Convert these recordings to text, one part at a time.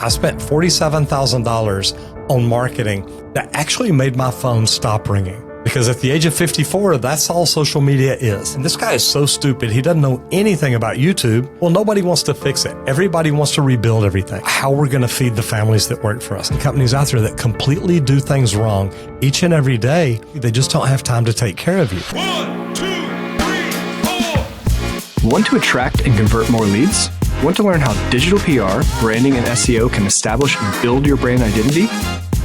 I spent $47,000 on marketing that actually made my phone stop ringing. Because at the age of 54, that's all social media is. And this guy is so stupid, he doesn't know anything about YouTube. Well, nobody wants to fix it. Everybody wants to rebuild everything. How we're going to feed the families that work for us. And companies out there that completely do things wrong each and every day, they just don't have time to take care of you. 1, 2, 3, 4. Want to attract and convert more leads? Want to learn how digital PR, branding, and SEO can establish and build your brand identity?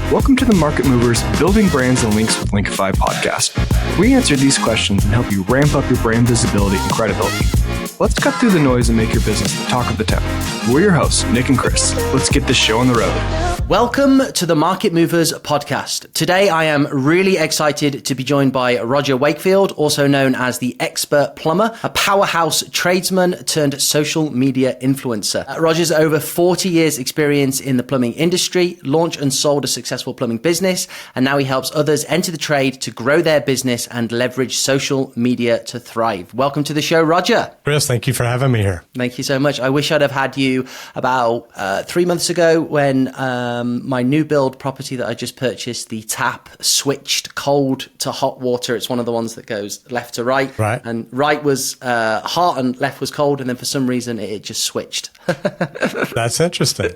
Welcome to the Market Movers Building Brands and Links with Linkify podcast. We answer these questions and help you ramp up your brand visibility and credibility. Let's cut through the noise and make your business the talk of the town. We're your hosts, Nick and Chris. Let's get this show on the road. Welcome to the Market Movers podcast. Today, I am really excited to be joined by Roger Wakefield, also known as the Expert Plumber, a powerhouse tradesman turned social media influencer. Roger's over 40 years experience in the plumbing industry, launched and sold a successful plumbing business, and now he helps others enter the trade to grow their business and leverage social media to thrive. Welcome to the show, Roger. Chris, thank you for having me here. Thank you so much. I wish I'd have had you about 3 months ago when my new build property that I just purchased, the tap switched cold to hot water. It's one of the ones that goes left to right. Right. And right was hot and left was cold. And then for some reason, it just switched. That's interesting.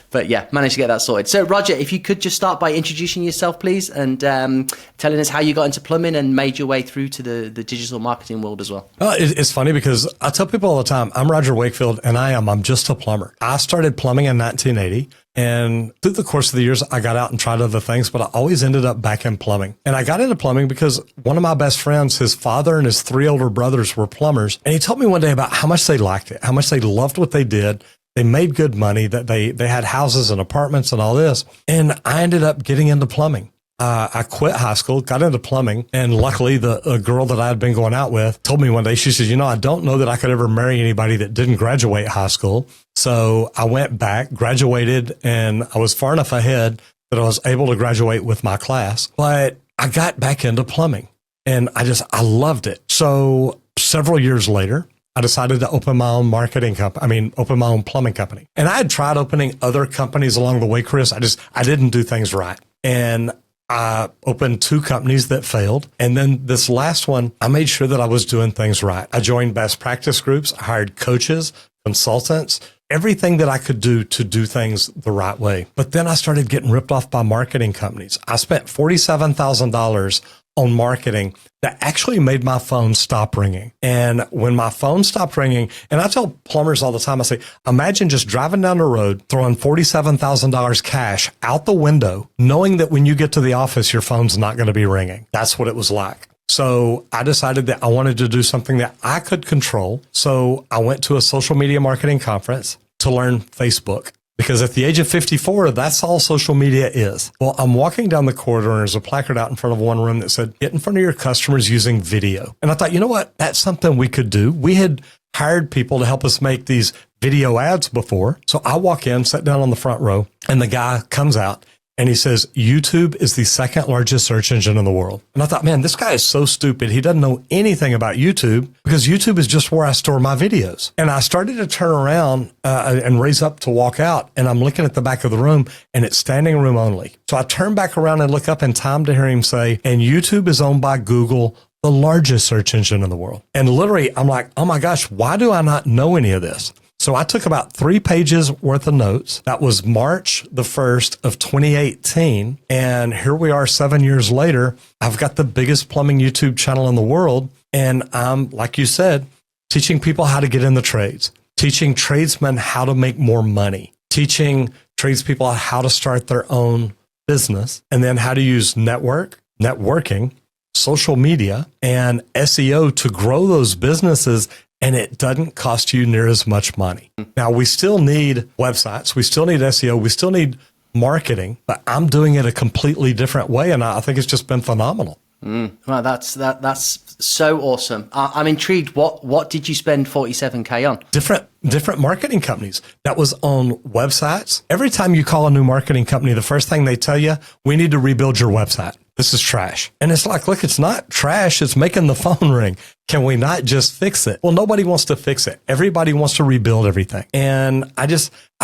But yeah, managed to get that sorted. So Roger, if you could just start by introducing yourself, please, and telling us how you got into plumbing and made your way through to the digital marketing world as well. It's funny because I tell people all the time, I'm Roger Wakefield and I'm just a plumber. I started plumbing in 1980. And through the course of the years, I got out and tried other things, but I always ended up back in plumbing. And I got into plumbing because one of my best friends, his father and his 3 older brothers were plumbers. And he told me one day about how much they liked it, how much they loved what they did. They made good money, that they had houses and apartments and all this. And I ended up getting into plumbing. I quit high school, got into plumbing, and luckily the girl that I had been going out with told me one day, she said, I don't know that I could ever marry anybody that didn't graduate high school. So I went back, graduated, and I was far enough ahead that I was able to graduate with my class. But I got back into plumbing, and I loved it. So several years later, I decided to open my own open my own plumbing company. And I had tried opening other companies along the way, Chris. I didn't do things right. And I opened 2 companies that failed. And then this last one, I made sure that I was doing things right. I joined best practice groups, I hired coaches, consultants, everything that I could do to do things the right way. But then I started getting ripped off by marketing companies. I spent $47,000 on marketing that actually made my phone stop ringing. And when my phone stopped ringing, and I tell plumbers all the time, I say, imagine just driving down the road, throwing $47,000 cash out the window, knowing that when you get to the office, your phone's not going to be ringing. That's what it was like. So I decided that I wanted to do something that I could control. So I went to a social media marketing conference to learn Facebook. Because at the age of 54, that's all social media is. Well, I'm walking down the corridor and there's a placard out in front of one room that said, get in front of your customers using video. And I thought, you know what? That's something we could do. We had hired people to help us make these video ads before. So I walk in, sit down on the front row, and the guy comes out and he says, YouTube is the 2nd largest search engine in the world. And I thought, man, this guy is so stupid. He doesn't know anything about YouTube because YouTube is just where I store my videos. And I started to turn around and raise up to walk out. And I'm looking at the back of the room and it's standing room only. So I turn back around and look up in time to hear him say, and YouTube is owned by Google, the largest search engine in the world. And literally, I'm like, oh my gosh, why do I not know any of this? So I took about 3 pages worth of notes. That was March the 1st of 2018. And here we are 7 years later. I've got the biggest plumbing YouTube channel in the world. And I'm, like you said, teaching people how to get in the trades, teaching tradesmen how to make more money, teaching tradespeople how to start their own business, and then how to use networking, social media, and SEO to grow those businesses. And it doesn't cost you near as much money. Now, we still need websites. We still need SEO. We still need marketing, but I'm doing it a completely different way. And I think it's just been phenomenal. Well, that's so awesome. I'm intrigued. What did you spend 47K on? Different marketing companies. That was on websites. Every time you call a new marketing company, the first thing they tell you, we need to rebuild your website. this is trash. And it's like, look, it's not trash. It's making the phone ring. Can we not just fix it? Well, nobody wants to fix it. Everybody wants to rebuild everything. And I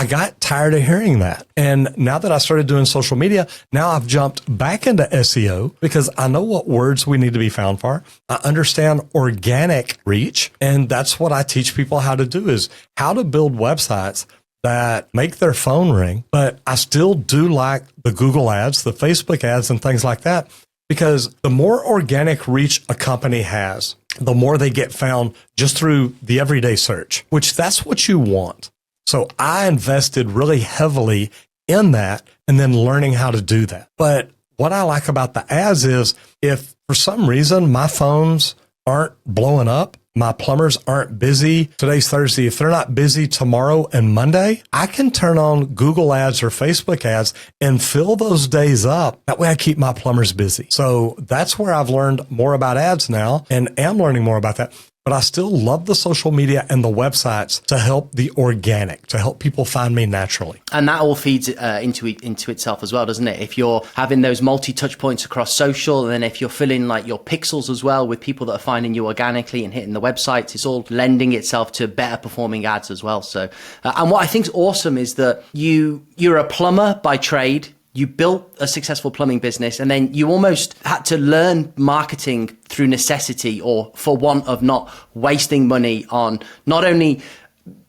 got tired of hearing that. And now that I started doing social media, now I've jumped back into SEO because I know what words we need to be found for. I understand organic reach. And that's what I teach people how to do, is how to build websites that make their phone ring. But I still do like the Google ads, the Facebook ads, and things like that, because the more organic reach a company has, the more they get found just through the everyday search, which that's what you want. So I invested really heavily in that and then learning how to do that. But what I like about the ads is, if for some reason my phones aren't blowing up, my plumbers aren't busy, today's Thursday, if they're not busy tomorrow and Monday, I can turn on Google ads or Facebook ads and fill those days up. That way I keep my plumbers busy. So that's where I've learned more about ads now and am learning more about that. But I still love the social media and the websites to help the organic, to help people find me naturally. And that all feeds into itself as well, doesn't it? If you're having those multi-touch points across social, and then if you're filling like your pixels as well with people that are finding you organically and hitting the websites, it's all lending itself to better performing ads as well. So, and what I think is awesome is that you're a plumber by trade. You built a successful plumbing business, and then you almost had to learn marketing through necessity, or for want of not wasting money on not only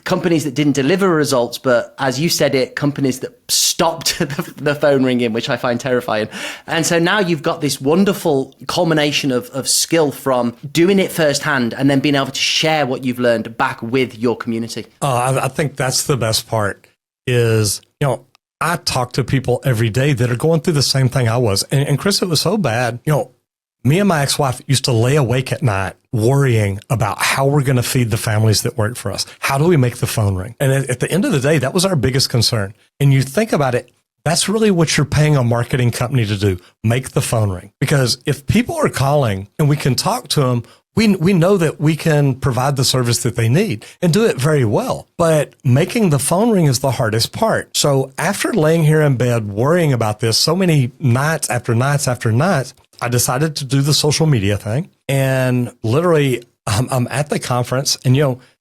companies that didn't deliver results, but as you said it, companies that stopped the phone ringing, which I find terrifying. And so now you've got this wonderful culmination of skill from doing it firsthand and then being able to share what you've learned back with your community. I think that's the best part is, I talk to people every day that are going through the same thing I was. And Chris, it was so bad. Me and my ex-wife used to lay awake at night worrying about how we're going to feed the families that work for us. How do we make the phone ring? And at the end of the day, that was our biggest concern. And you think about it, that's really what you're paying a marketing company to do, make the phone ring. Because if people are calling and we can talk to them, we know that we can provide the service that they need and do it very well. But making the phone ring is the hardest part. So after laying here in bed worrying about this so many nights after nights after nights, I decided to do the social media thing. And literally, I'm at the conference, and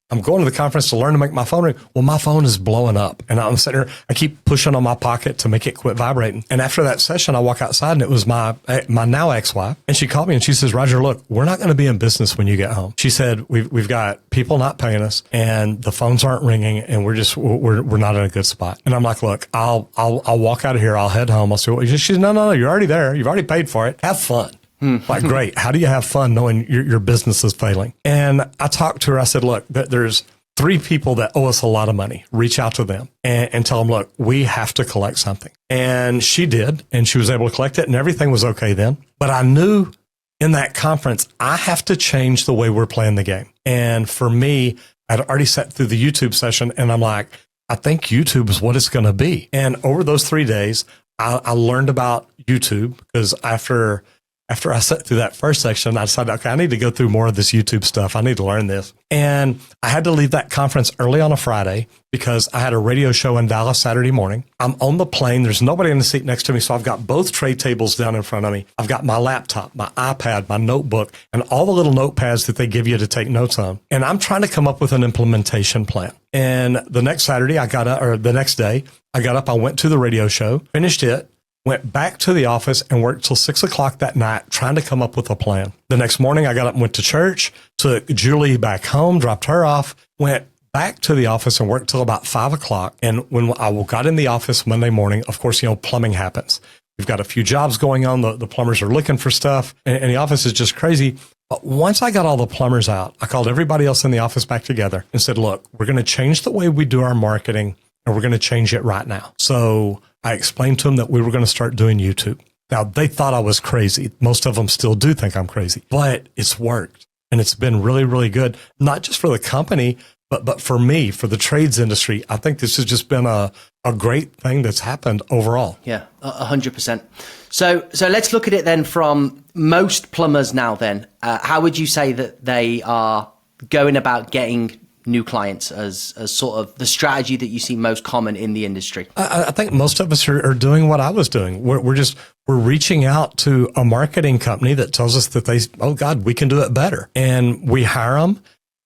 I'm going to the conference to learn to make my phone ring. Well, my phone is blowing up, and I'm sitting here, I keep pushing on my pocket to make it quit vibrating. And after that session, I walk outside, and it was my now ex-wife. And she called me and she says, Roger, look, we're not going to be in business when you get home. She said, we've got people not paying us, and the phones aren't ringing, and we're not in a good spot. And I'm like, look, I'll walk out of here. I'll head home. I'll see what she said. No, you're already there. You've already paid for it. Have fun. Like, great. How do you have fun knowing your business is failing? And I talked to her. I said, look, there's 3 people that owe us a lot of money. Reach out to them and tell them, look, we have to collect something. And she did, and she was able to collect it, and everything was okay then. But I knew in that conference, I have to change the way we're playing the game. And for me, I'd already sat through the YouTube session, and I'm like, I think YouTube is what it's going to be. And over those 3 days, I learned about YouTube, because after I sat through that first section, I decided, okay, I need to go through more of this YouTube stuff. I need to learn this. And I had to leave that conference early on a Friday because I had a radio show in Dallas Saturday morning. I'm on the plane. There's nobody in the seat next to me. So I've got both tray tables down in front of me. I've got my laptop, my iPad, my notebook, and all the little notepads that they give you to take notes on. And I'm trying to come up with an implementation plan. And the next day, I got up, I went to the radio show, finished it, went back to the office and worked till 6:00 that night trying to come up with a plan. The next morning, I got up and went to church, took Julie back home, dropped her off, went back to the office and worked till about 5:00. And when I got in the office Monday morning, of course, plumbing happens. We've got a few jobs going on. The plumbers are looking for stuff, and the office is just crazy. But once I got all the plumbers out, I called everybody else in the office back together and said, look, we're going to change the way we do our marketing, and we're going to change it right now. So I explained to them that we were going to start doing YouTube. Now, they thought I was crazy. Most of them still do think I'm crazy, but it's worked. And it's been really, really good, not just for the company, but for me, for the trades industry. I think this has just been a great thing that's happened overall. Yeah, 100%. So let's look at it then from most plumbers now then. How would you say that they are going about getting new clients as sort of the strategy that you see most common in the industry? I think most of us are doing what I was doing. We're reaching out to a marketing company that tells us that oh God, we can do it better. And we hire them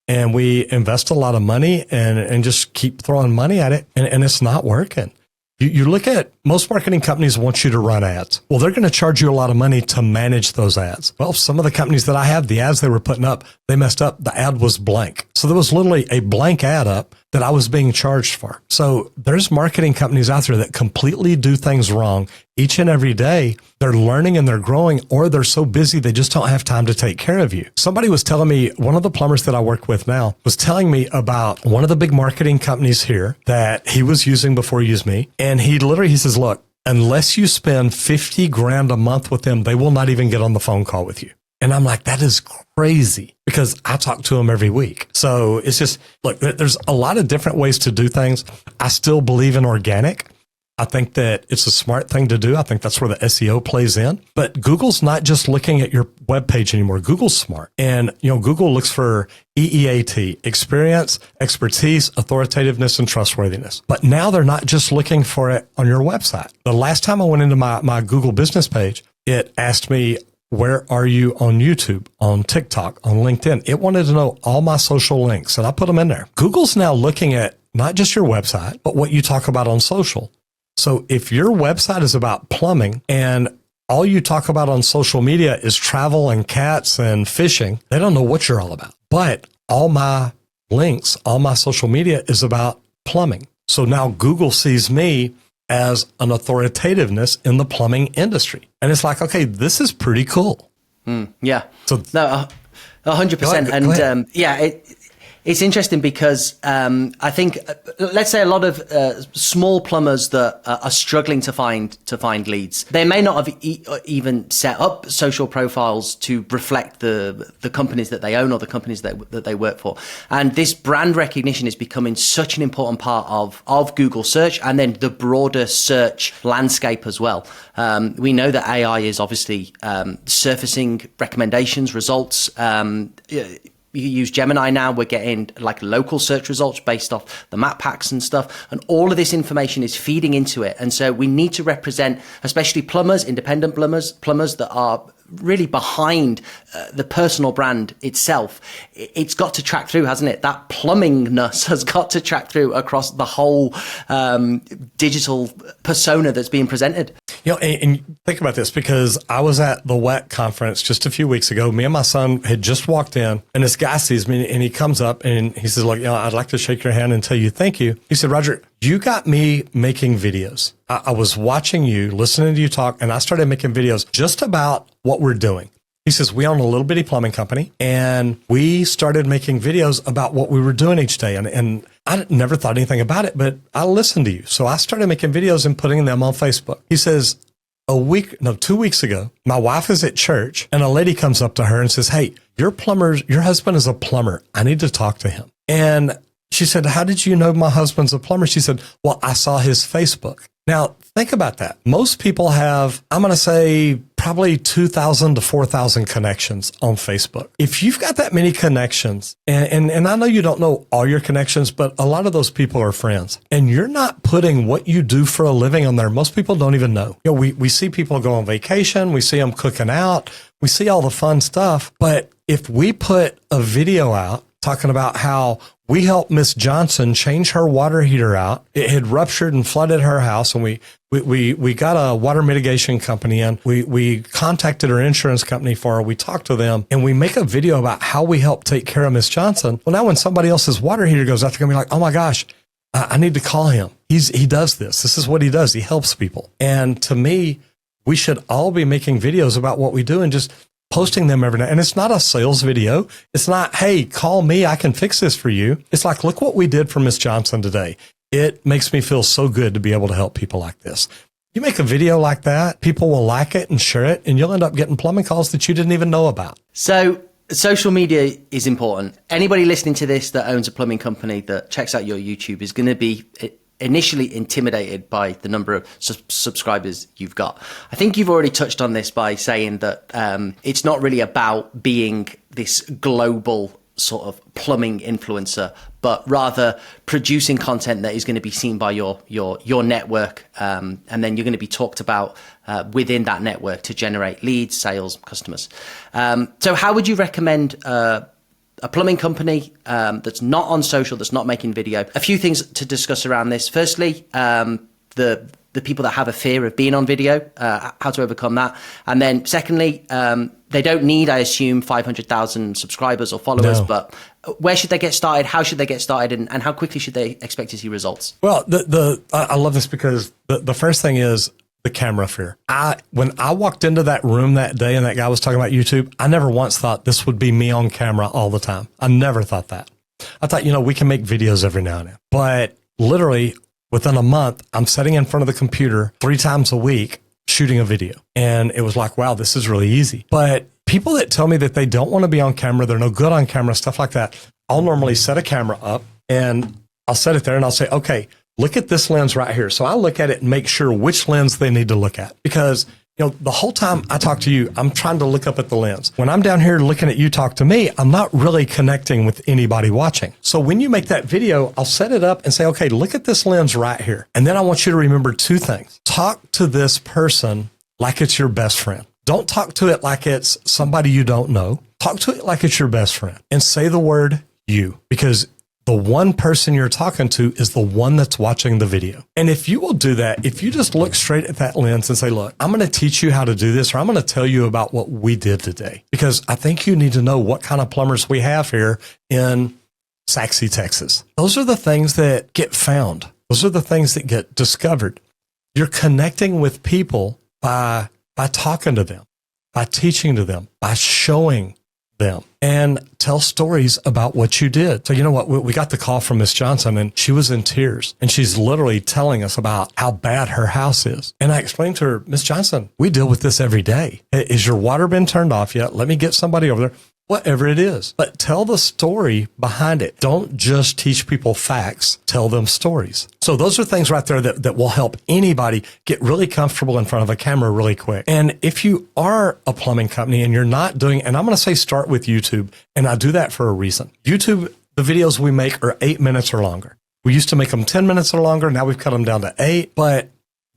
and we invest a lot of money and just keep throwing money at it. And it's not working. You look at most marketing companies want you to run ads. Well, they're going to charge you a lot of money to manage those ads. Well, some of the companies that I have, the ads they were putting up, they messed up. The ad was blank. So there was literally a blank ad up that I was being charged for. So there's marketing companies out there that completely do things wrong each and every day. They're learning and they're growing, or they're so busy they just don't have time to take care of you. Somebody was telling me, one of the plumbers that I work with now was telling me about one of the big marketing companies here that he was using before he used me. And he says, look, unless you spend 50 grand a month with them, they will not even get on the phone call with you. And I'm like, that is crazy, because I talk to them every week. So it's just, look, there's a lot of different ways to do things. I still believe in organic. I think that it's a smart thing to do. I think that's where the SEO plays in. But Google's not just looking at your webpage anymore. Google's smart. And, Google looks for EEAT, experience, expertise, authoritativeness, and trustworthiness. But now they're not just looking for it on your website. The last time I went into my Google business page, it asked me, where are you on YouTube, on TikTok, on LinkedIn? It wanted to know all my social links, and I put them in there. Google's now looking at not just your website, but what you talk about on social. So if your website is about plumbing and all you talk about on social media is travel and cats and fishing, they don't know what you're all about. But all my links, all my social media is about plumbing. So now Google sees me as an authoritativeness in the plumbing industry. And it's like, okay, this is pretty cool. Yeah. So no, 100%. And it's interesting because I think, let's say a lot of small plumbers that are struggling to find leads, they may not have even set up social profiles to reflect the companies that they own or the companies that they work for. And this brand recognition is becoming such an important part of Google search and then the broader search landscape as well. We know that AI is obviously surfacing recommendations, results. You use Gemini now, we're getting like local search results based off the map packs and stuff. And all of this information is feeding into it. And so we need to represent, especially plumbers, independent plumbers that are really behind the personal brand itself. It's got to track through, hasn't it? That plummingness has got to track through across the whole digital persona that's being presented. And think about this, because I was at the WEC conference just a few weeks ago. Me and my son had just walked in, and this guy sees me and he comes up and he says, look, I'd like to shake your hand and tell you thank you. He said, Roger, you got me making videos. I was watching you, listening to you talk, and I started making videos just about what we're doing. He says, we own a little bitty plumbing company, and we started making videos about what we were doing each day. And I never thought anything about it, but I listened to you. So I started making videos and putting them on Facebook. He says, 2 weeks ago, my wife is at church, and a lady comes up to her and says, hey, your husband is a plumber. I need to talk to him. And she said, how did you know my husband's a plumber? She said, well, I saw his Facebook. Now, think about that. Most people have, I'm going to say, probably 2,000 to 4,000 connections on Facebook. If you've got that many connections, and I know you don't know all your connections, but a lot of those people are friends, and you're not putting what you do for a living on there. Most people don't even know. We see people go on vacation. We see them cooking out. We see all the fun stuff. But if we put a video out talking about how we helped Miss Johnson change her water heater out. It had ruptured and flooded her house, and we got a water mitigation company in. We contacted her insurance company for her. We talked to them, and we make a video about how we helped take care of Miss Johnson. Well, now when somebody else's water heater goes out, they're going to be like, oh my gosh, I need to call him. He does this. This is what he does. He helps people. And to me, we should all be making videos about what we do and just posting them every night. And it's not a sales video. It's not, hey, call me, I can fix this for you. It's like, look what we did for Miss Johnson today. It makes me feel so good to be able to help people like this. You make a video like that, people will like it and share it, and you'll end up getting plumbing calls that you didn't even know about. So social media is important. Anybody listening to this that owns a plumbing company that checks out your YouTube is going to be initially intimidated by the number of subscribers you've got. I think you've already touched on this by saying that it's not really about being this global sort of plumbing influencer, but rather producing content that is going to be seen by your network, and then you're going to be talked about within that network to generate leads, sales, customers. So how would you recommend a plumbing company that's not on social, that's not making video? A few things to discuss around this. Firstly, the people that have a fear of being on video, how to overcome that. And then secondly, they don't need, I assume, 500,000 subscribers or followers, but where should they get started? How should they get started? And how quickly should they expect to see results? Well, I love this because the first thing is the camera fear. When I walked into that room that day and that guy was talking about YouTube, I never once thought this would be me on camera all the time. I never thought that. I thought, we can make videos every now and then. But literally within a month, I'm sitting in front of the computer 3 times a week shooting a video. And it was like, wow, this is really easy. But people that tell me that they don't want to be on camera, they're no good on camera, stuff like that, I'll normally set a camera up and I'll set it there and I'll say, okay, look at this lens right here. So I look at it and make sure which lens they need to look at, because the whole time I talk to you, I'm trying to look up at the lens. When I'm down here looking at you talk to me, I'm not really connecting with anybody watching. So when you make that video, I'll set it up and say, okay, look at this lens right here. And then I want you to remember 2 things. Talk to this person like it's your best friend. Don't talk to it like it's somebody you don't know. Talk to it like it's your best friend and say the word you, because the one person you're talking to is the one that's watching the video. And if you will do that, if you just look straight at that lens and say, look, I'm going to teach you how to do this, or I'm going to tell you about what we did today, because I think you need to know what kind of plumbers we have here in Saxe, Texas. Those are the things that get found. Those are the things that get discovered. You're connecting with people by talking to them, by teaching to them, by showing them, and tell stories about what you did. So you know what? We got the call from Miss Johnson and she was in tears and she's literally telling us about how bad her house is. And I explained to her, Miss Johnson, we deal with this every day. Is your water been turned off yet? Let me get somebody over there. Whatever it is, but tell the story behind it. Don't just teach people facts, tell them stories. So those are things right there that will help anybody get really comfortable in front of a camera really quick. And if you are a plumbing company and you're not doing, and I'm going to say start with YouTube, and I do that for a reason. YouTube, the videos we make are 8 minutes or longer. We used to make them 10 minutes or longer. Now we've cut them down to 8, but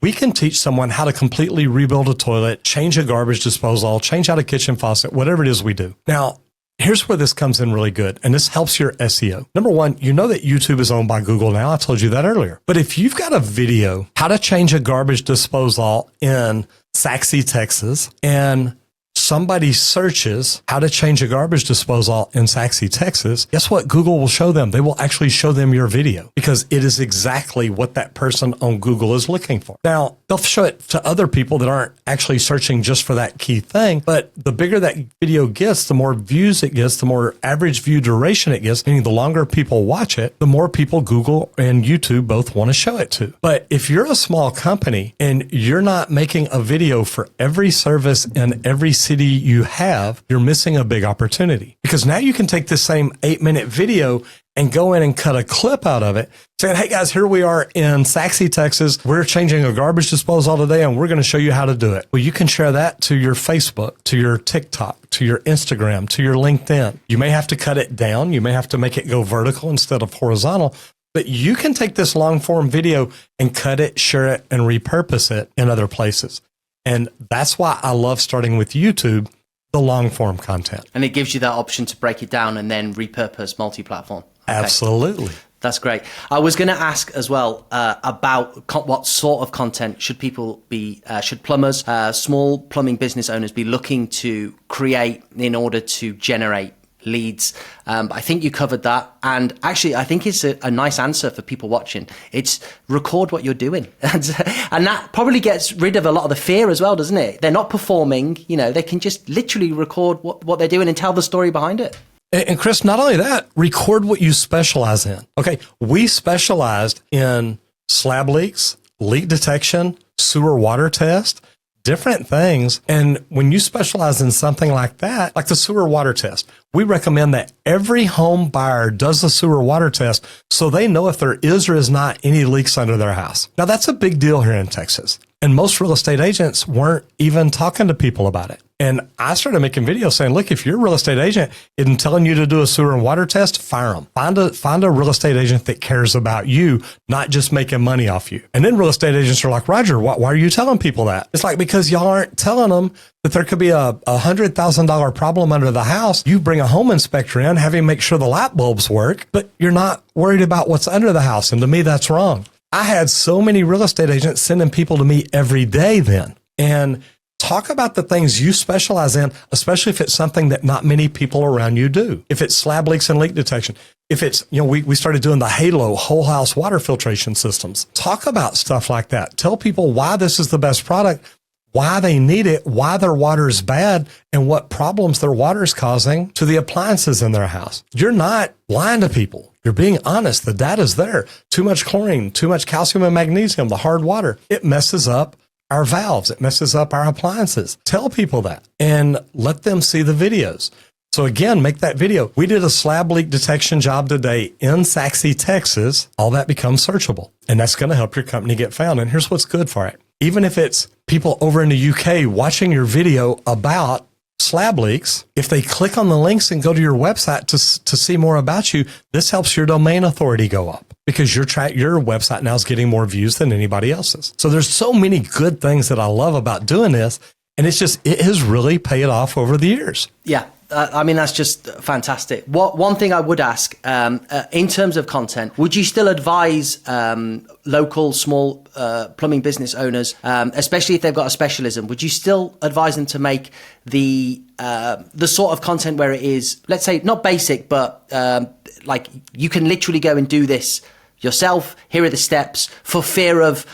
we can teach someone how to completely rebuild a toilet, change a garbage disposal, change out a kitchen faucet, whatever it is we do. Now, here's where this comes in really good, and this helps your SEO. Number one, you know that YouTube is owned by Google now. I told you that earlier. But if you've got a video, how to change a garbage disposal in Saxe, Texas, and somebody searches how to change a garbage disposal in Saxe, Texas, guess what Google will show them? They will actually show them your video because it is exactly what that person on Google is looking for. Now, they'll show it to other people that aren't actually searching just for that key thing, but the bigger that video gets, the more views it gets, the more average view duration it gets, meaning the longer people watch it, the more people Google and YouTube both want to show it to. But if you're a small company and you're not making a video for every service in every city you have, you're missing a big opportunity, because now you can take the same 8-minute video and go in and cut a clip out of it saying, hey guys, here we are in Saxe, Texas. We're changing a garbage disposal today and we're going to show you how to do it. Well, you can share that to your Facebook, to your TikTok, to your Instagram, to your LinkedIn. You may have to cut it down. You may have to make it go vertical instead of horizontal, but you can take this long form video and cut it, share it, and repurpose it in other places. And that's why I love starting with YouTube, the long form content. And it gives you that option to break it down and then repurpose multi-platform. Okay. Absolutely. That's great. I was going to ask as well about what sort of content should people be, should plumbers, small plumbing business owners be looking to create in order to generate leads. I think you covered that. And actually, I think it's a nice answer for people watching. It's record what you're doing. And that probably gets rid of a lot of the fear as well, doesn't it? They're not performing, they can just literally record what they're doing and tell the story behind it. And Chris, not only that, record what you specialize in. Okay. We specialized in slab leaks, leak detection, sewer water test, different things. And when you specialize in something like that, like the sewer water test, we recommend that every home buyer does the sewer water test so they know if there is or is not any leaks under their house. Now, that's a big deal here in Texas. And most real estate agents weren't even talking to people about it. And I started making videos saying, look, if your real estate agent isn't telling you to do a sewer and water test, fire them. Find a real estate agent that cares about you, not just making money off you. And then real estate agents are like, Roger, why are you telling people that? It's like, because y'all aren't telling them that there could be a $100,000 problem under the house. You bring a home inspector in, have him make sure the light bulbs work, but you're not worried about what's under the house. And to me, that's wrong. I had so many real estate agents sending people to me every day then. And talk about the things you specialize in, especially if it's something that not many people around you do. If it's slab leaks and leak detection, if it's, we started doing the Halo whole house water filtration systems. Talk about stuff like that. Tell people why this is the best product, why they need it, why their water is bad, and what problems their water is causing to the appliances in their house. You're not lying to people. You're being honest. The data's there. Too much chlorine, too much calcium and magnesium, the hard water. It messes up our valves. It messes up our appliances. Tell people that and let them see the videos. So again, make that video. We did a slab leak detection job today in Saxee, Texas. All that becomes searchable, and that's going to help your company get found. And here's what's good for it. Even if it's people over in the UK watching your video about slab leaks, if they click on the links and go to your website to see more about you, this helps your domain authority go up because your website now is getting more views than anybody else's. So there's so many good things that I love about doing this. And it has really paid off over the years. Yeah. That's just fantastic. One thing I would ask, in terms of content, would you still advise local small plumbing business owners, especially if they've got a specialism, would you still advise them to make the sort of content where it is, let's say, not basic, but like you can literally go and do this yourself, here are the steps, for fear of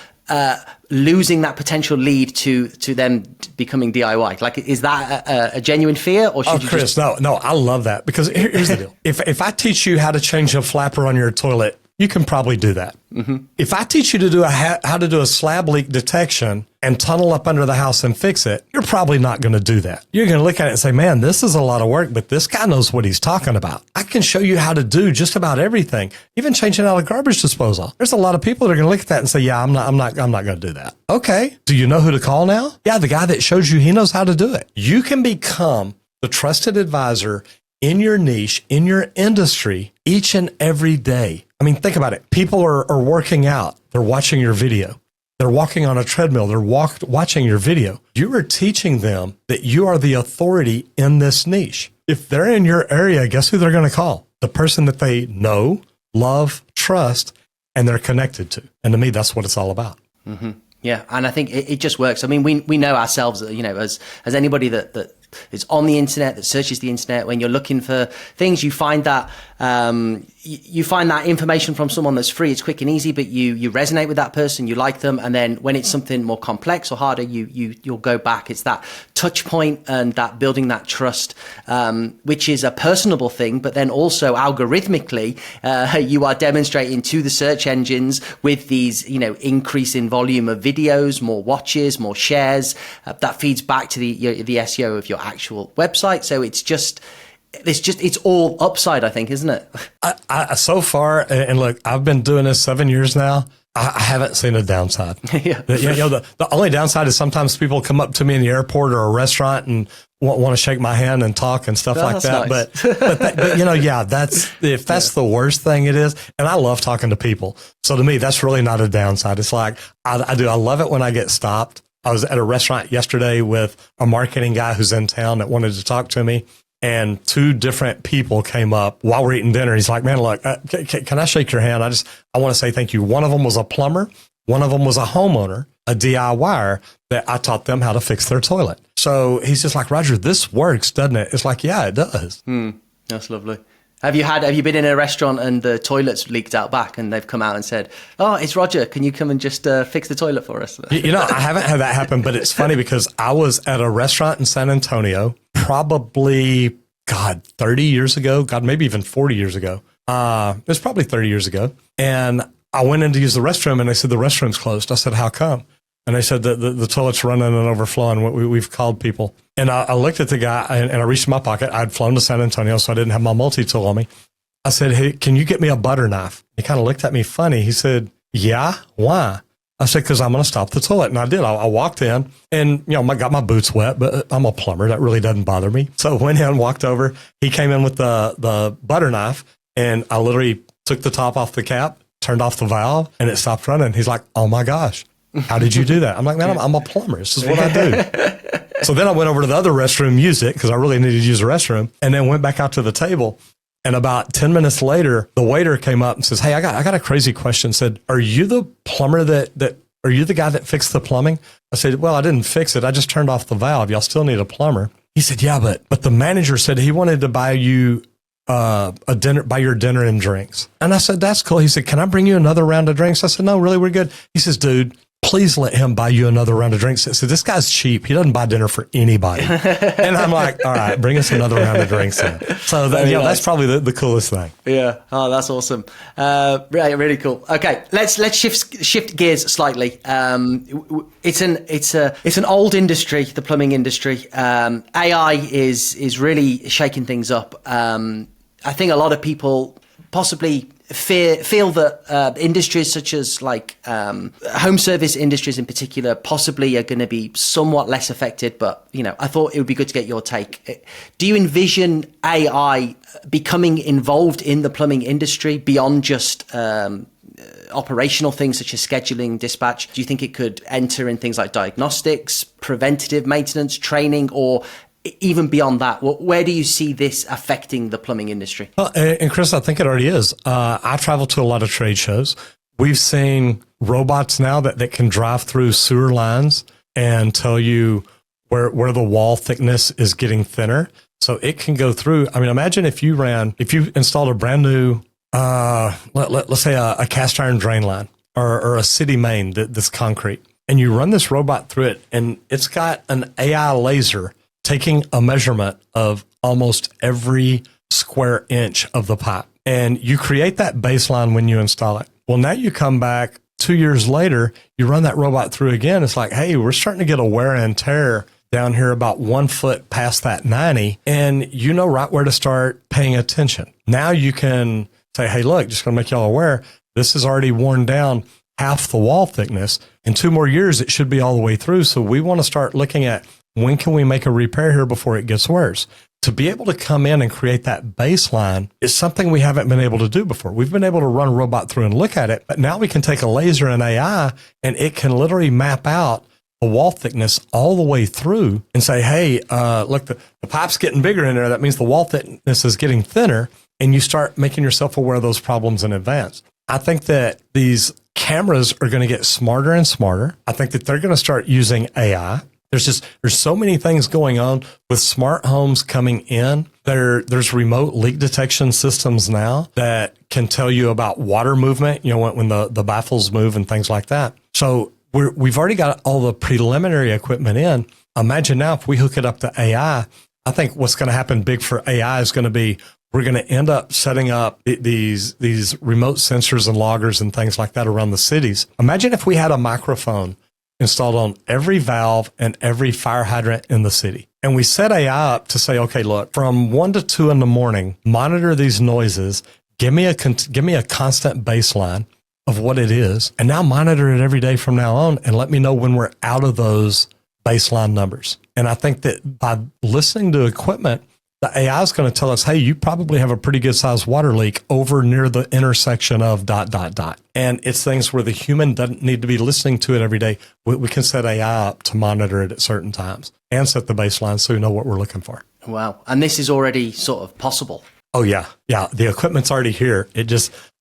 losing that potential lead to them becoming DIY? Like, is that a genuine fear, or should you Chris, just... No, I love that, because here's the deal. If I teach you how to change a flapper on your toilet, you can probably do that. Mm-hmm. If I teach you to do how to do a slab leak detection and tunnel up under the house and fix it, you're probably not going to do that. You're going to look at it and say, man, this is a lot of work, but this guy knows what he's talking about. I can show you how to do just about everything, even changing out a garbage disposal. There's a lot of people that are going to look at that and say, yeah, I'm not going to do that. Okay. Do you know who to call now? Yeah, the guy that shows you, he knows how to do it. You can become the trusted advisor in your niche, in your industry, each and every day. I mean, think about it. People are working out. They're watching your video. They're walking on a treadmill. They're watching your video. You are teaching them that you are the authority in this niche. If they're in your area, guess who they're going to call? The person that they know, love, trust, and they're connected to. And to me, that's what it's all about. Mm-hmm. Yeah. And I think it just works. I mean, we know ourselves, as anybody that is on the internet, that searches the internet, when you're looking for things, you find that you find that information from someone that's free, it's quick and easy, but you resonate with that person, you like them, and then when it's something more complex or harder, you'll go back. It's that touch point and that building that trust, which is a personable thing, but then also algorithmically, you are demonstrating to the search engines with these, increase in volume of videos, more watches, more shares, that feeds back to the SEO of your actual website. So it's all upside, I think, isn't it? So far, and look, I've been doing this 7 years now. I haven't seen a downside. Yeah, the only downside is sometimes people come up to me in the airport or a restaurant and want to shake my hand and talk and stuff like that. Nice. But that's the worst thing it is. And I love talking to people. So to me, that's really not a downside. It's like, I love it when I get stopped. I was at a restaurant yesterday with a marketing guy who's in town that wanted to talk to me. And two different people came up while we're eating dinner. He's like, man, look, can I shake your hand? I want to say thank you. One of them was a plumber. One of them was a homeowner, a DIYer that I taught them how to fix their toilet. So he's just like, Roger, this works, doesn't it? It's like, yeah, it does. That's lovely. Have you been in a restaurant and the toilet's leaked out back and they've come out and said, oh, it's Roger, can you come and just fix the toilet for us? I haven't had that happen, but it's funny because I was at a restaurant in San Antonio, probably, 30 years ago, maybe even 40 years ago. It was probably 30 years ago. And I went in to use the restroom and they said, the restroom's closed. I said, how come? And they said the toilet's running and overflowing. We've called people. And I looked at the guy and I reached in my pocket. I'd flown to San Antonio, so I didn't have my multi-tool on me. I said, hey, can you get me a butter knife? He kind of looked at me funny. He said, yeah, why? I said, because I'm going to stop the toilet. And I did. I walked in and, I got my boots wet, but I'm a plumber. That really doesn't bother me. So I went in, walked over. He came in with the butter knife, and I literally took the top off the cap, turned off the valve, and it stopped running. He's like, oh my gosh, how did you do that? I'm like, man, I'm a plumber. This is what I do. So then I went over to the other restroom, used it because I really needed to use the restroom, and then went back out to the table. And about 10 minutes later, the waiter came up and says, hey, I got a crazy question. Said, are you the plumber are you the guy that fixed the plumbing? I said, well, I didn't fix it. I just turned off the valve. Y'all still need a plumber. He said, yeah, but the manager said he wanted to buy you buy your dinner and drinks. And I said, that's cool. He said, can I bring you another round of drinks? I said, no, really, we're good. He says, dude, please let him buy you another round of drinks. So this guy's cheap. He doesn't buy dinner for anybody. And I'm like, all right, bring us another round of drinks in. So that's probably the coolest thing. Yeah. Oh, that's awesome. Really, really cool. Okay. Let's shift gears slightly. It's an old industry, the plumbing industry. AI is really shaking things up. I think a lot of people possibly feel that industries such as like home service industries in particular possibly are going to be somewhat less affected. But, I thought it would be good to get your take. Do you envision AI becoming involved in the plumbing industry beyond just operational things such as scheduling, dispatch? Do you think it could enter in things like diagnostics, preventative maintenance, training, or even beyond that? Where do you see this affecting the plumbing industry? Well, and Chris, I think it already is. I travel to a lot of trade shows. We've seen robots now that can drive through sewer lines and tell you where the wall thickness is getting thinner. So it can go through. I mean, imagine if you installed a brand new, let's say a cast iron drain line or a city main that's concrete, and you run this robot through it, and it's got an AI laser taking a measurement of almost every square inch of the pipe. And you create that baseline when you install it. Well, now you come back 2 years later, you run that robot through again. It's like, hey, we're starting to get a wear and tear down here about 1 foot past that 90. And you know right where to start paying attention. Now you can say, hey, look, just going to make y'all aware, this is already worn down half the wall thickness. In 2 more years, it should be all the way through. So we want to start looking at, when can we make a repair here before it gets worse? To be able to come in and create that baseline is something we haven't been able to do before. We've been able to run a robot through and look at it, but now we can take a laser and AI, and it can literally map out the wall thickness all the way through and say, hey, look, the pipe's getting bigger in there. That means the wall thickness is getting thinner, and you start making yourself aware of those problems in advance. I think that these cameras are going to get smarter and smarter. I think that they're going to start using AI. There's so many things going on with smart homes coming in. There's remote leak detection systems now that can tell you about water movement, when the baffles move and things like that. So we've already got all the preliminary equipment in. Imagine now if we hook it up to AI. I think what's going to happen big for AI is going to be, we're going to end up setting up these remote sensors and loggers and things like that around the cities. Imagine if we had a microphone installed on every valve and every fire hydrant in the city. And we set AI up to say, okay, look, from 1 to 2 in the morning, monitor these noises, give me a constant baseline of what it is, and now monitor it every day from now on and let me know when we're out of those baseline numbers. And I think that by listening to equipment, the AI is going to tell us, hey, you probably have a pretty good sized water leak over near the intersection of ... And it's things where the human doesn't need to be listening to it every day. We can set AI up to monitor it at certain times and set the baseline so we know what we're looking for. Wow. And this is already sort of possible. Oh, yeah. Yeah. The equipment's already here.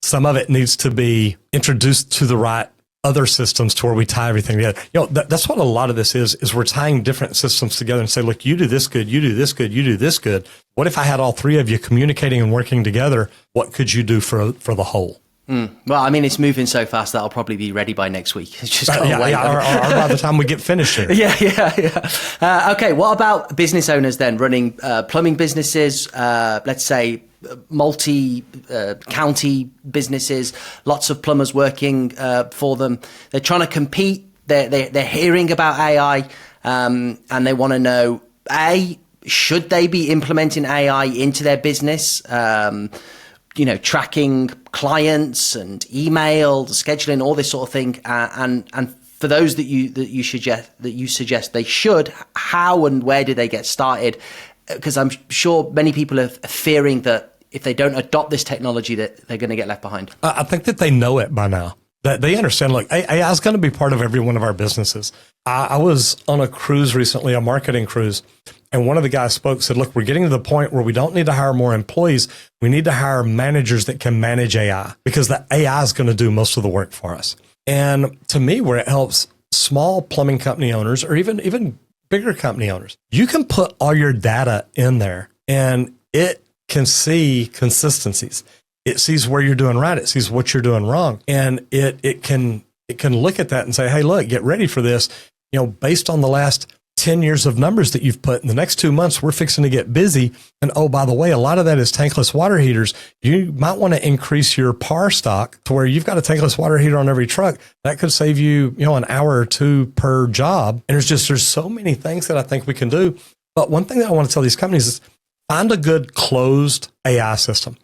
Some of it needs to be introduced to the right other systems to where we tie everything together. That's what a lot of this is we're tying different systems together and say, look, you do this good, you do this good, you do this good. What if I had all three of you communicating and working together? What could you do for the whole? Well, I mean, it's moving so fast that I'll probably be ready by next week. It's just or by the time we get finished here. Yeah. Okay, what about business owners then, running plumbing businesses, let's say multi-county businesses, lots of plumbers working for them. They're trying to compete. They're hearing about AI and they want to know, should they be implementing AI into their business? tracking clients and email, scheduling, all this sort of thing. And for those that you suggest they should, how and where do they get started? Because I'm sure many people are fearing that if they don't adopt this technology, that they're going to get left behind. I think that they know it by now. That they understand, look, AI is going to be part of every one of our businesses. I was on a cruise recently, a marketing cruise, and one of the guys said, look, we're getting to the point where we don't need to hire more employees. We need to hire managers that can manage AI, because the AI is going to do most of the work for us. And to me, where it helps small plumbing company owners, or even bigger company owners, you can put all your data in there and it can see consistencies. It sees where you're doing right. It sees what you're doing wrong. And it can look at that and say, hey, look, get ready for this. Based on the last 10 years of numbers that you've put in the next 2 months, we're fixing to get busy. And oh, by the way, a lot of that is tankless water heaters. You might want to increase your par stock to where you've got a tankless water heater on every truck. That could save you, an hour or two per job. And there's so many things that I think we can do. But one thing that I want to tell these companies is find a good closed AI system.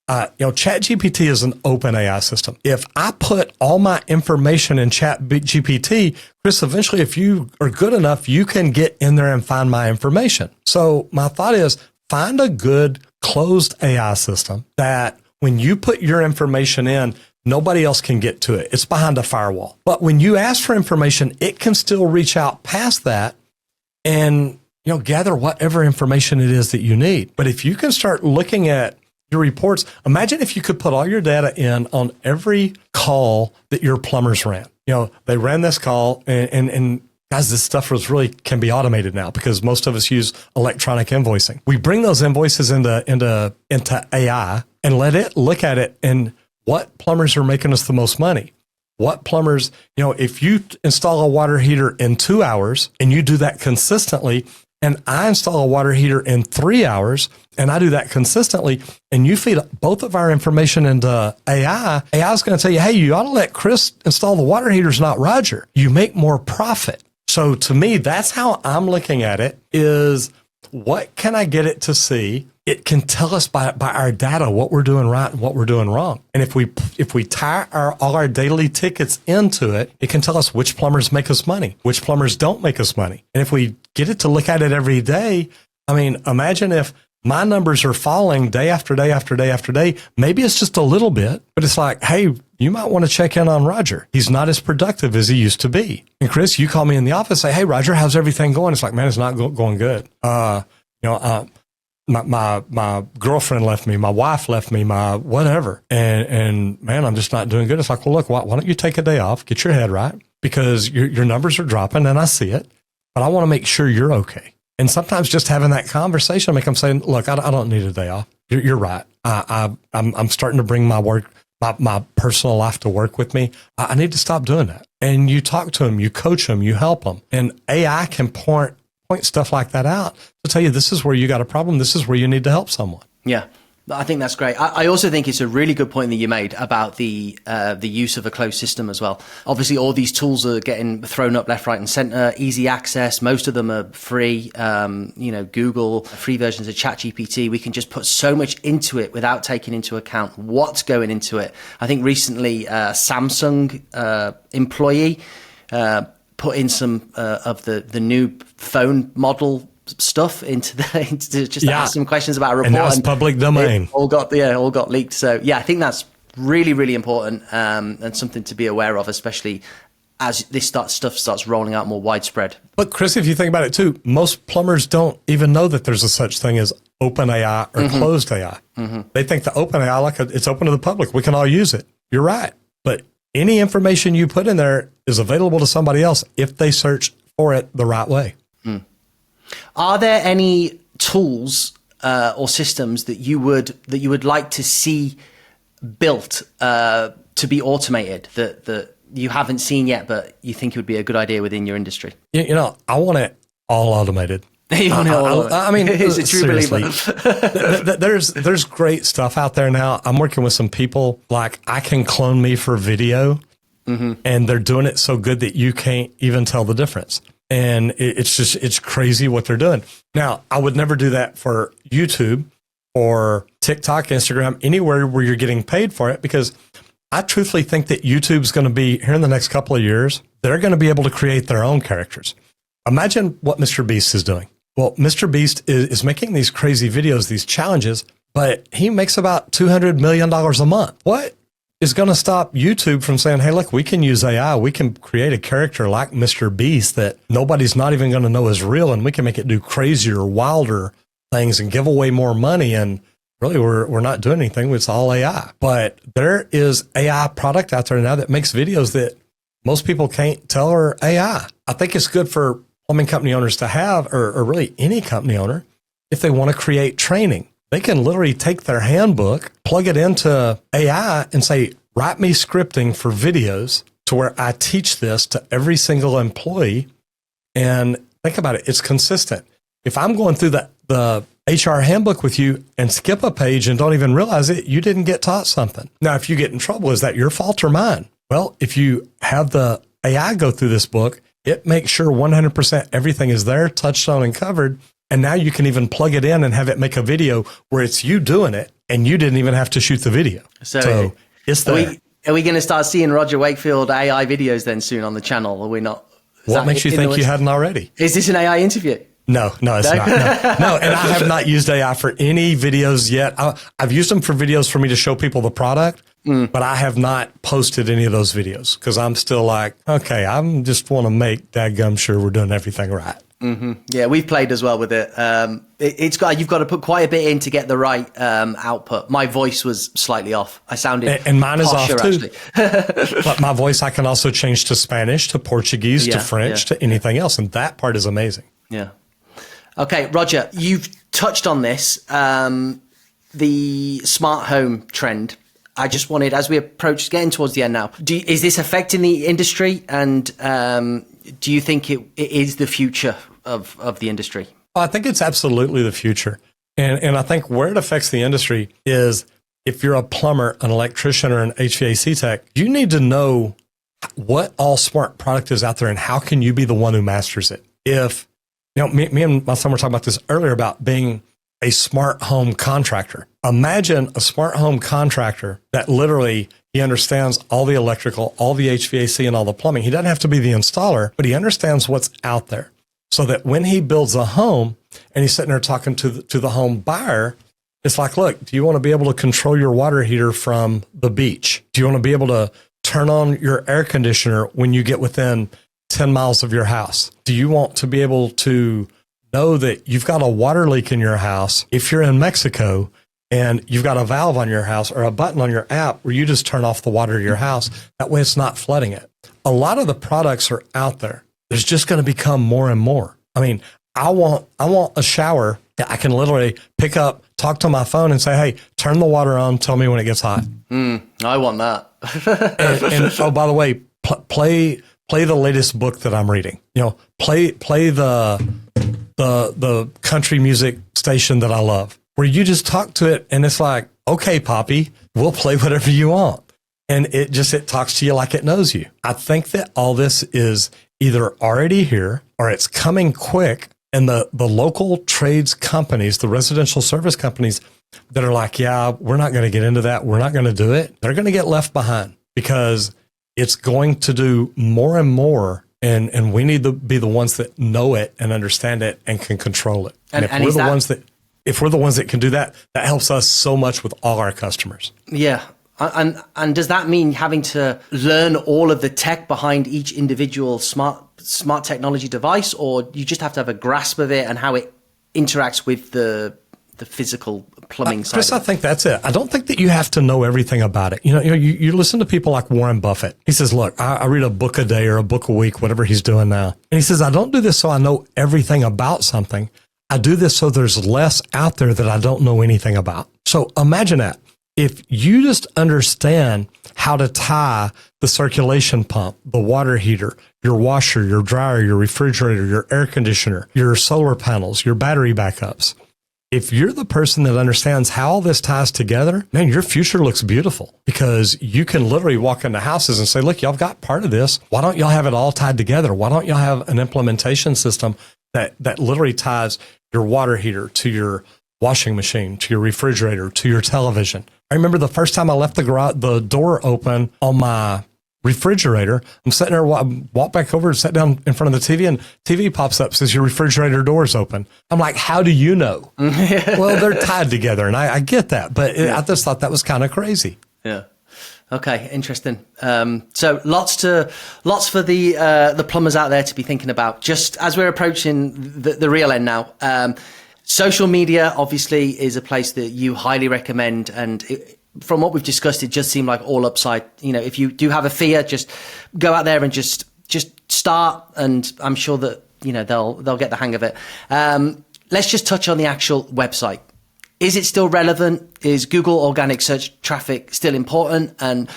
ChatGPT is an open AI system. If I put all my information in ChatGPT, Chris, eventually, if you are good enough, you can get in there and find my information. So my thought is find a good closed AI system that when you put your information in, nobody else can get to it. It's behind a firewall. But when you ask for information, it can still reach out past that and gather whatever information it is that you need. But if you can start looking at your reports, imagine if you could put all your data in on every call that your plumbers ran. They ran this call and guys, this stuff can be automated now because most of us use electronic invoicing. We bring those invoices into AI and let it look at it and what plumbers are making us the most money. What plumbers, if you install a water heater in 2 hours and you do that consistently, and I install a water heater in 3 hours, and I do that consistently, and you feed both of our information into AI, AI is going to tell you, hey, you ought to let Chris install the water heaters, not Roger. You make more profit. So to me, that's how I'm looking at it, is what can I get it to see? It can tell us by our data what we're doing right and what we're doing wrong. And if we tie all our daily tickets into it, it can tell us which plumbers make us money, which plumbers don't make us money. And if we get it to look at it every day, imagine if my numbers are falling day after day after day after day. Maybe it's just a little bit, but it's like, hey, you might want to check in on Roger. He's not as productive as he used to be. And Chris, you call me in the office, say, hey, Roger, how's everything going? It's like, man, it's not going good. My girlfriend left me, my wife left me, my whatever. And man, I'm just not doing good. It's like, well, look, why don't you take a day off, get your head right, because your numbers are dropping and I see it, but I want to make sure you're okay. And sometimes just having that conversation, make them say, look, I don't need a day off. You're right. I'm starting to bring my work, my personal life to work with me. I need to stop doing that. And you talk to them, you coach them, you help them. And AI can point stuff like that out to tell you, this is where you got a problem. This is where you need to help someone. Yeah. I think that's great. I also think it's a really good point that you made about the use of a closed system as well. Obviously, all these tools are getting thrown up left, right, and center. Easy access. Most of them are free. Google free versions of ChatGPT. We can just put so much into it without taking into account what's going into it. I think recently, a Samsung employee put in some of the new phone model stuff into just ask some questions about a report, and that's public domain. All got leaked. So yeah, I think that's really, really important and something to be aware of, especially as this stuff starts rolling out more widespread. But Chris, if you think about it too, most plumbers don't even know that there's a such thing as open AI or closed AI. Mm-hmm. They think the open AI, it's open to the public. We can all use it. You're right. But any information you put in there is available to somebody else if they search for it the right way. Mm. Are there any tools or systems that you would like to see built to be automated that you haven't seen yet, but you think it would be a good idea within your industry? I want it all automated. I mean, it's a true believer. There's great stuff out there now. I'm working with some people like I can clone me for video, and they're doing it so good that you can't even tell the difference. And it's crazy what they're doing. Now, I would never do that for YouTube. or TikTok, Instagram, anywhere where you're getting paid for it. Because I truthfully think that YouTube's going to be, here in the next couple of years, they're going to be able to create their own characters. Imagine what Mr. Beast is doing. Well, Mr. Beast is making these crazy videos, these challenges, but he makes about $200 million a month. What is going to stop YouTube from saying, hey, look, we can use AI. We can create a character like Mr. Beast that nobody's not even going to know is real, and we can make it do crazier, wilder things and give away more money. And really, we're not doing anything. It's all AI. But there is AI product out there now that makes videos that most people can't tell are AI. I think it's good for plumbing company owners to have, or really any company owner, if they want to create training. They can literally take their handbook, plug it into AI and say, write me scripting for videos to where I teach this to every single employee. And think about it, it's consistent. If I'm going through the HR handbook with you and skip a page and don't even realize it, you didn't get taught something. Now, if you get in trouble, is that your fault or mine? Well, if you have the AI go through this book, it makes sure 100% everything is there, touched on and covered. And now you can even plug it in and have it make a video where it's you doing it and you didn't even have to shoot the video. So it's there. Are we going to start seeing Roger Wakefield AI videos then soon on the channel? Or are we not? What makes you think you hadn't already? Is this an AI interview? No, it's not. No, and I have not used AI for any videos yet. I've used them for videos for me to show people the product, but I have not posted any of those videos because I'm still like, okay, I'm just want to make dadgum sure we're doing everything right. Mm-hmm. Yeah, we've played as well with it. You've got to put quite a bit in to get the right output. My voice was slightly off. I sounded and mine is off too. Actually. But my voice I can also change to Spanish, to Portuguese, to French, to anything else, and that part is amazing. Yeah. Okay, Roger, you've touched on this, the smart home trend. I just wanted, as we approach getting towards the end now, is this affecting the industry, and do you think it is the future of the industry? I think it's absolutely the future. And I think where it affects the industry is if you're a plumber, an electrician, or an HVAC tech, you need to know what all smart product is out there and how can you be the one who masters it. If, me and my son were talking about this earlier about being a smart home contractor. Imagine a smart home contractor that literally he understands all the electrical, all the HVAC, and all the plumbing. He doesn't have to be the installer, but he understands what's out there so that when he builds a home and he's sitting there talking to the home buyer, it's like, look, do you want to be able to control your water heater from the beach? Do you want to be able to turn on your air conditioner when you get within 10 miles of your house? Do you want to be able to know that you've got a water leak in your house if you're in Mexico and you've got a valve on your house or a button on your app where you just turn off the water to your house? That way it's not flooding it. A lot of the products are out there. There's just going to become more and more. I mean, I want a shower that I can literally pick up, talk to my phone and say, hey, turn the water on, tell me when it gets hot. I want that. and oh, by the way, play the latest book that I'm reading. Play the country music station that I love, where you just talk to it and it's like, okay, Poppy, we'll play whatever you want. And it talks to you like it knows you. I think that all this is either already here or it's coming quick. And the local trades companies, the residential service companies that are like, yeah, we're not going to get into that. We're not going to do it. They're going to get left behind because it's going to do more and more. And we need to be the ones that know it and understand it and can control it. And if we're the ones that can do that, that helps us so much with all our customers. Yeah. And does that mean having to learn all of the tech behind each individual smart technology device, or you just have to have a grasp of it and how it interacts with the physical plumbing side? Chris, I think that's it. I don't think that you have to know everything about it. You listen to people like Warren Buffett. He says, look, I read a book a day or a book a week, whatever he's doing now. And he says, I don't do this so I know everything about something. I do this so there's less out there that I don't know anything about. So imagine that. If you just understand how to tie the circulation pump, the water heater, your washer, your dryer, your refrigerator, your air conditioner, your solar panels, your battery backups, if you're the person that understands how all this ties together, man, your future looks beautiful because you can literally walk into houses and say, look, y'all got part of this. Why don't y'all have it all tied together? Why don't y'all have an implementation system that literally ties your water heater to your washing machine, to your refrigerator, to your television. I remember the first time I left the door open on my refrigerator. I'm sitting there, walk back over and sat down in front of the TV, and TV pops up, says your refrigerator door is open. I'm like, how do you know? Well, they're tied together, and I get that, but I just thought that was kind of crazy. Yeah. Okay, interesting. So lots for the plumbers out there to be thinking about. Just as we're approaching the real end now, social media obviously is a place that you highly recommend, and from what we've discussed, it just seemed like all upside. You know, if you do have a fear, just go out there and just start, and I'm sure that they'll get the hang of it. Let's just touch on the actual website. Is it still relevant? Is Google organic search traffic still important? And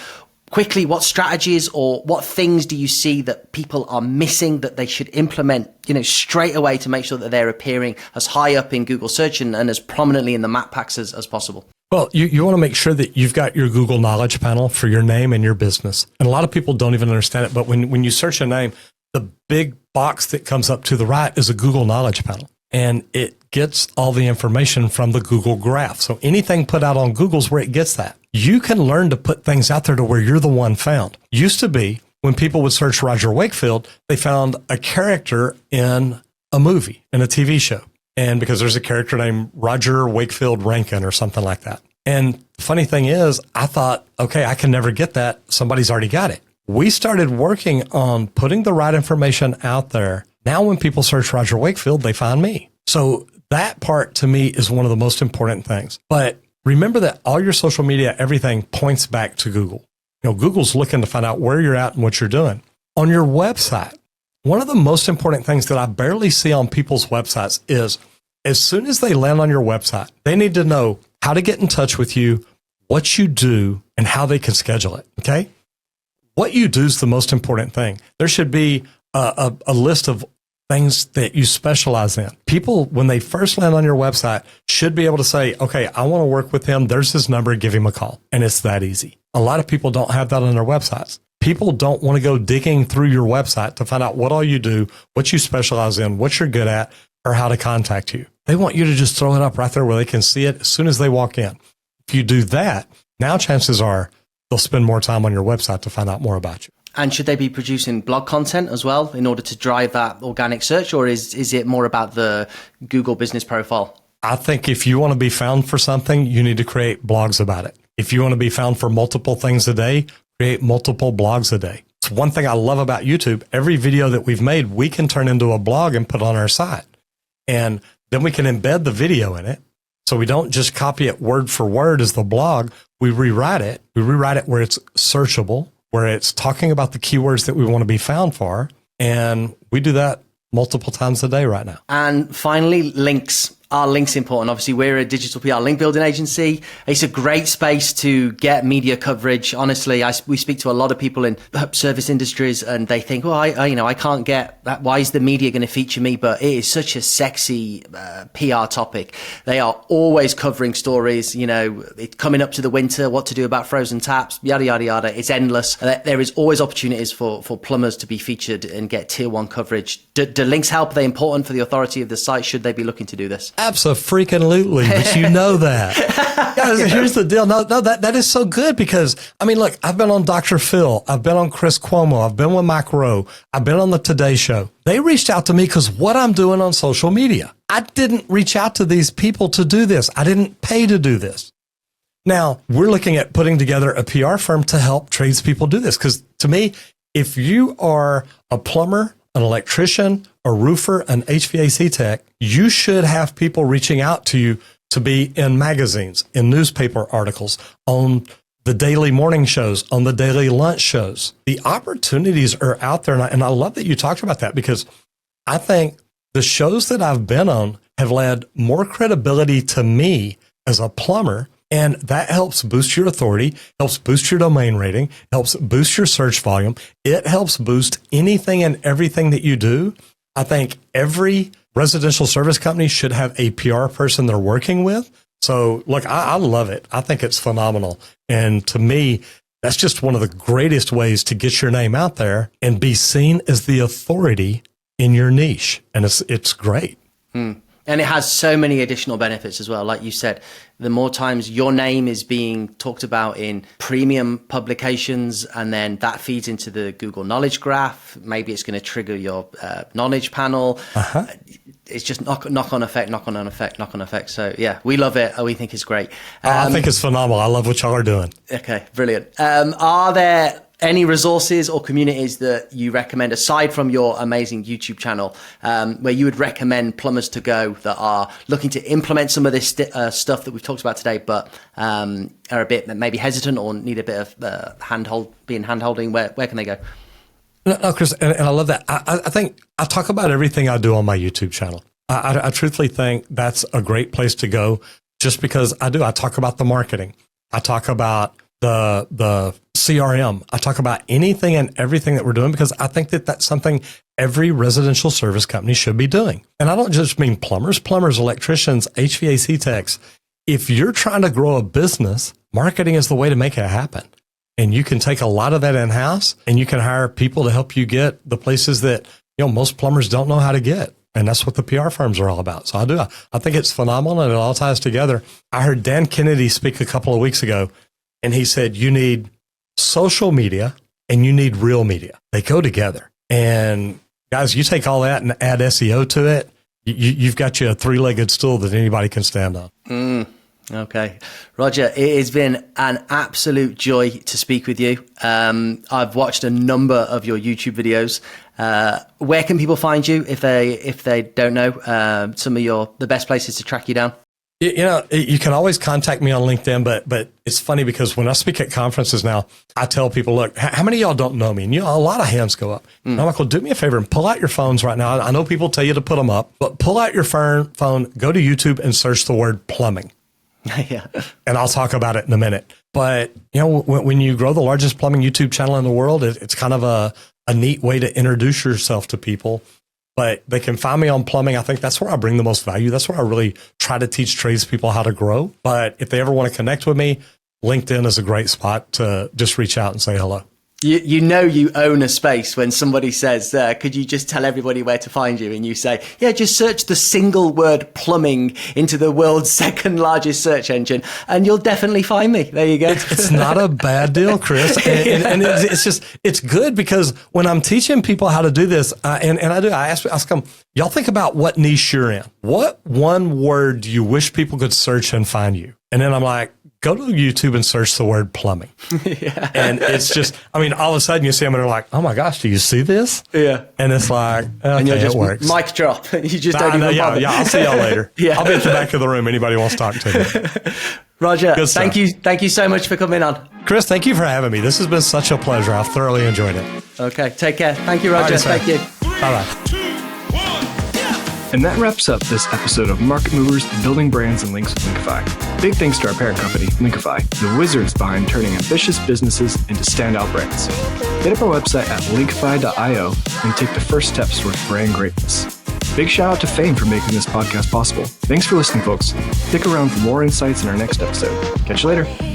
quickly, what strategies or what things do you see that people are missing that they should implement, straight away to make sure that they're appearing as high up in Google search and as prominently in the map packs as possible? Well, you want to make sure that you've got your Google Knowledge panel for your name and your business. And a lot of people don't even understand it, but when you search a name, the big box that comes up to the right is a Google Knowledge panel. And it gets all the information from the Google graph. So anything put out on Google's where it gets that. You can learn to put things out there to where you're the one found. Used to be when people would search Roger Wakefield, they found a character in a movie, in a TV show. And because there's a character named Roger Wakefield Rankin or something like that. And the funny thing is, I thought, okay, I can never get that. Somebody's already got it. We started working on putting the right information out there. Now, when people search Roger Wakefield, they find me. So that part to me is one of the most important things. But remember that all your social media, everything points back to Google. Google's looking to find out where you're at and what you're doing. On your website, one of the most important things that I barely see on people's websites is as soon as they land on your website, they need to know how to get in touch with you, what you do, and how they can schedule it. Okay? What you do is the most important thing. There should be a list of things that you specialize in. People, when they first land on your website, should be able to say, okay, I want to work with him. There's his number. Give him a call. And it's that easy. A lot of people don't have that on their websites. People don't want to go digging through your website to find out what all you do, what you specialize in, what you're good at, or how to contact you. They want you to just throw it up right there where they can see it as soon as they walk in. If you do that, now chances are they'll spend more time on your website to find out more about you. And should they be producing blog content as well in order to drive that organic search, or is it more about the Google business profile? I think if you want to be found for something, you need to create blogs about it. If you want to be found for multiple things a day, create multiple blogs a day. It's one thing I love about YouTube. Every video that we've made, we can turn into a blog and put on our site. And then we can embed the video in it. So we don't just copy it word for word as the blog. We rewrite it. We rewrite it where it's searchable, where it's talking about the keywords that we want to be found for. And we do that multiple times a day right now. And finally, links. Are links important? Obviously, we're a digital PR link building agency. It's a great space to get media coverage. Honestly, we speak to a lot of people in service industries, and they think, "Well, I can't get that. Why is the media going to feature me?" But it is such a sexy PR topic. They are always covering stories. It's coming up to the winter. What to do about frozen taps? Yada yada yada. It's endless. There is always opportunities for plumbers to be featured and get tier 1 coverage. Do links help? Are they important for the authority of the site? Should they be looking to do this? Absolutely, but you know that. Guys, here's the deal. No, that is so good because, look, I've been on Dr. Phil. I've been on Chris Cuomo. I've been with Mike Rowe. I've been on the Today Show. They reached out to me because what I'm doing on social media. I didn't reach out to these people to do this. I didn't pay to do this. Now, we're looking at putting together a PR firm to help tradespeople do this because to me, if you are a plumber, an electrician, a roofer, an HVAC tech, you should have people reaching out to you to be in magazines, in newspaper articles, on the daily morning shows, on the daily lunch shows. The opportunities are out there. And I love that you talked about that because I think the shows that I've been on have led more credibility to me as a plumber. And that helps boost your authority, helps boost your domain rating, helps boost your search volume. It helps boost anything and everything that you do. I think every residential service company should have a PR person they're working with. So look, I love it. I think it's phenomenal. And to me, that's just one of the greatest ways to get your name out there and be seen as the authority in your niche. And it's great. And it has so many additional benefits as well. Like you said, the more times your name is being talked about in premium publications, and then that feeds into the Google Knowledge Graph, maybe it's going to trigger your knowledge panel. It's just knock on effect. So yeah, we love it. We think it's great. I think it's phenomenal. I love what y'all are doing. Okay, brilliant. Are there any resources or communities that you recommend aside from your amazing YouTube channel, where you would recommend plumbers to go that are looking to implement some of this stuff that we've talked about today, but are a bit maybe hesitant or need a bit of hand-holding? Where can they go? No, Chris, and I love that. I think I talk about everything I do on my YouTube channel. I truthfully think that's a great place to go, just because I talk about the marketing. I talk about the CRM. I talk about anything and everything that we're doing, because I think that that's something every residential service company should be doing. And I don't just mean plumbers, electricians, HVAC techs. If you're trying to grow a business, marketing is the way to make it happen. And you can take a lot of that in-house, and you can hire people to help you get the places that, most plumbers don't know how to get. And that's what the PR firms are all about. So I think it's phenomenal, and it all ties together. I heard Dan Kennedy speak a couple of weeks ago, and he said, you need social media and you need real media. They go together. And guys, you take all that and add SEO to it, you've got you a three-legged stool that anybody can stand on. Okay. Roger, it has been an absolute joy to speak with you. I've watched a number of your YouTube videos. Where can people find you if they don't know some of the best places to track you down? You can always contact me on LinkedIn, but it's funny because when I speak at conferences now, I tell people, look, how many of y'all don't know me? And a lot of hands go up. And I'm like, well, do me a favor and pull out your phones right now. I know people tell you to put them up, but pull out your phone, go to YouTube and search the word plumbing. Yeah. And I'll talk about it in a minute. But, when you grow the largest plumbing YouTube channel in the world, it's kind of a neat way to introduce yourself to people. But they can find me on plumbing. I think that's where I bring the most value. That's where I really try to teach tradespeople how to grow. But if they ever want to connect with me, LinkedIn is a great spot to just reach out and say hello. You own a space when somebody says, could you just tell everybody where to find you? And you say, yeah, just search the single word plumbing into the world's second largest search engine, and you'll definitely find me. There you go. It's not a bad deal, Chris. And it's good, because when I'm teaching people how to do this, I ask them, y'all think about what niche you're in. What one word do you wish people could search and find you? And then I'm like, go to YouTube and search the word plumbing. Yeah. And it's just, all of a sudden you see them and they're like, oh my gosh, do you see this? Yeah. And it's like, okay, and you're just it works. Mic drop. You just don't even bother. Yeah, I'll see y'all later. Yeah. I'll be at the back of the room. Anybody wants to talk to me. Roger, thank you so much for coming on. Chris, thank you for having me. This has been such a pleasure. I've thoroughly enjoyed it. Okay, take care. Thank you, Roger. Right, thank you. Bye-bye. And that wraps up this episode of Market Movers, Building Brands and Links with Linkify. Big thanks to our parent company, Linkify, the wizards behind turning ambitious businesses into standout brands. Hit up our website at linkify.io and take the first steps towards brand greatness. Big shout out to Fame for making this podcast possible. Thanks for listening, folks. Stick around for more insights in our next episode. Catch you later.